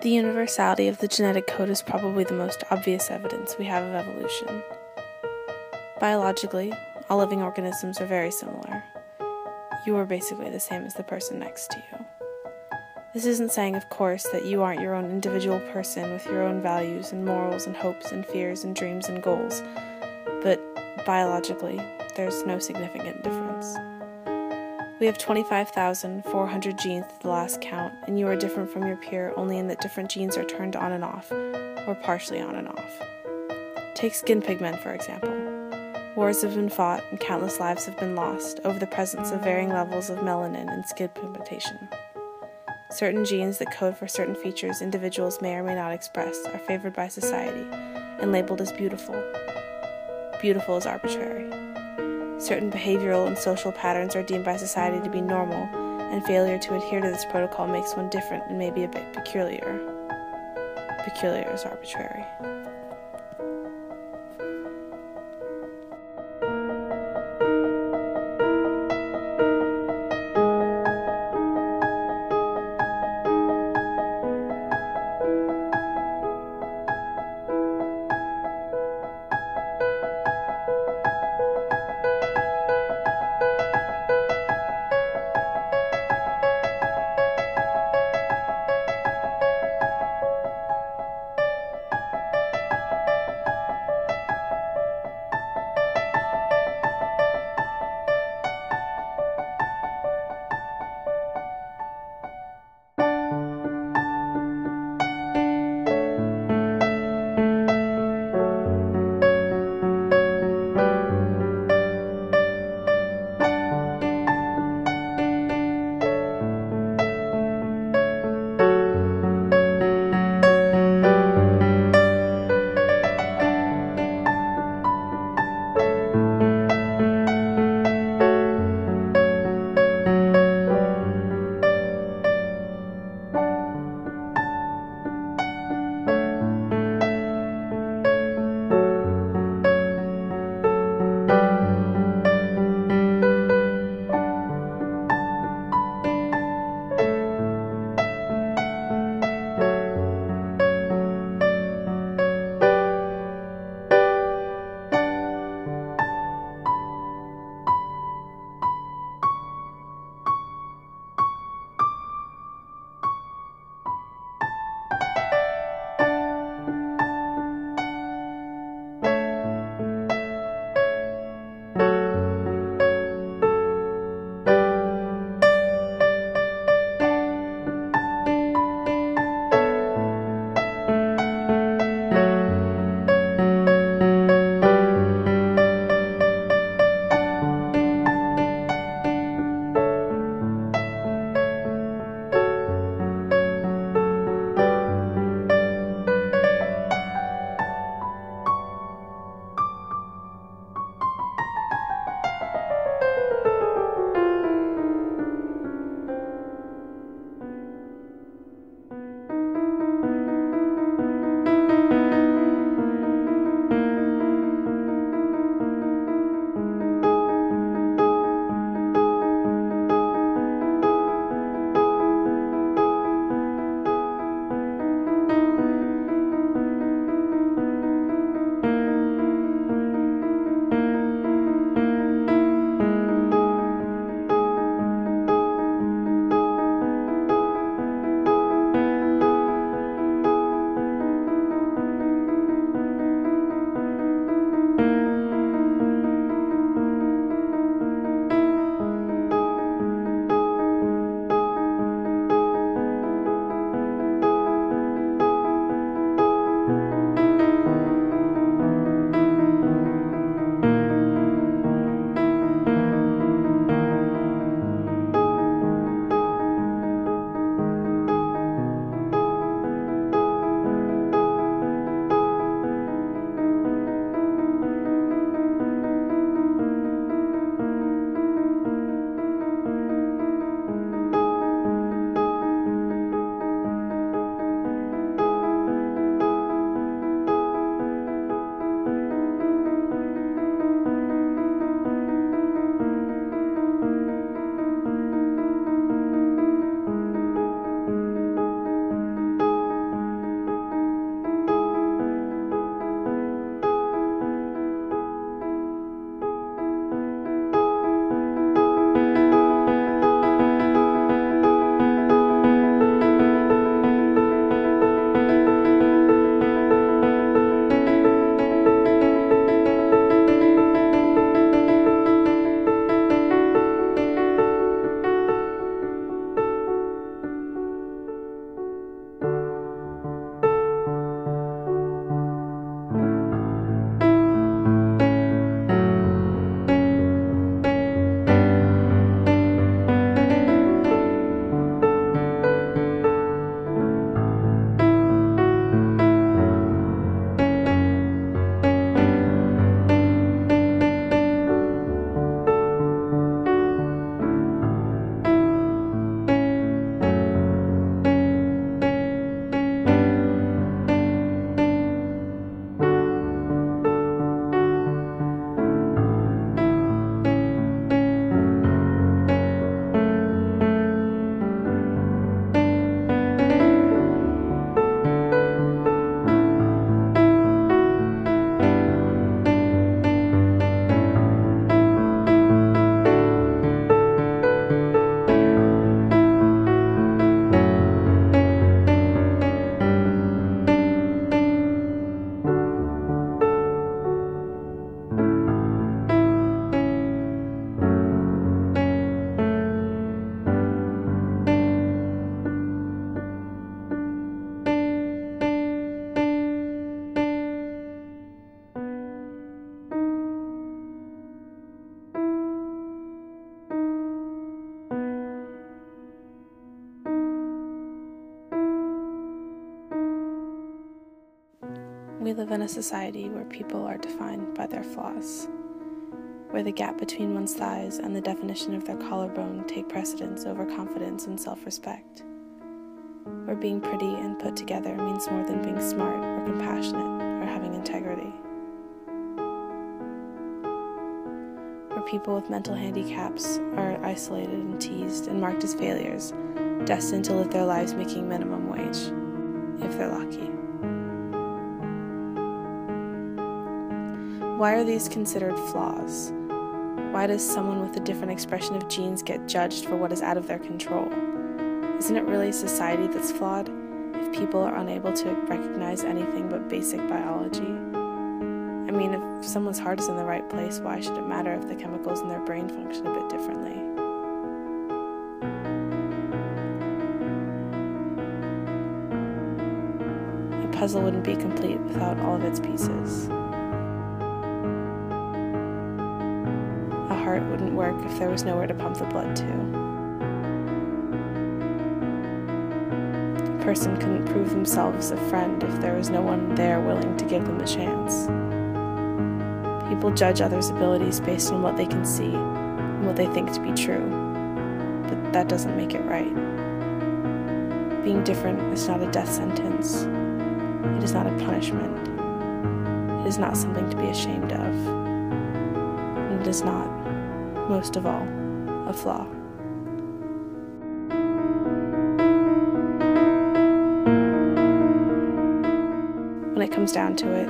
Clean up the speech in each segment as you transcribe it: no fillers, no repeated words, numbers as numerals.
The universality of the genetic code is probably the most obvious evidence we have of evolution. Biologically, all living organisms are very similar. You are basically the same as the person next to you. This isn't saying, of course, that you aren't your own individual person with your own values and morals and hopes and fears and dreams and goals, but biologically, there's no significant difference. We have 25,400 genes at the last count, and you are different from your peer only in that different genes are turned on and off, or partially on and off. Take skin pigment, for example. Wars have been fought and countless lives have been lost over the presence of varying levels of melanin in skin pigmentation. Certain genes that code for certain features individuals may or may not express are favored by society and labeled as beautiful. Beautiful is arbitrary. Certain behavioral and social patterns are deemed by society to be normal, and failure to adhere to this protocol makes one different and maybe a bit peculiar. Peculiar is arbitrary. We live in a society where people are defined by their flaws, where the gap between one's thighs and the definition of their collarbone take precedence over confidence and self-respect, where being pretty and put together means more than being smart or compassionate or having integrity, where people with mental handicaps are isolated and teased and marked as failures, destined to live their lives making minimum wage, if they're lucky. Why are these considered flaws? Why does someone with a different expression of genes get judged for what is out of their control? Isn't it really society that's flawed if people are unable to recognize anything but basic biology? I mean, if someone's heart is in the right place, why should it matter if the chemicals in their brain function a bit differently? A puzzle wouldn't be complete without all of its pieces. A heart wouldn't work if there was nowhere to pump the blood to. A person couldn't prove themselves a friend if there was no one there willing to give them a chance. People judge others' abilities based on what they can see and what they think to be true, but that doesn't make it right. Being different is not a death sentence. It is not a punishment. It is not something to be ashamed of. And it is not, most of all, a flaw. When it comes down to it,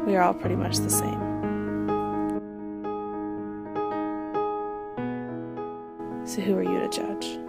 we are all pretty much the same. So who are you to judge?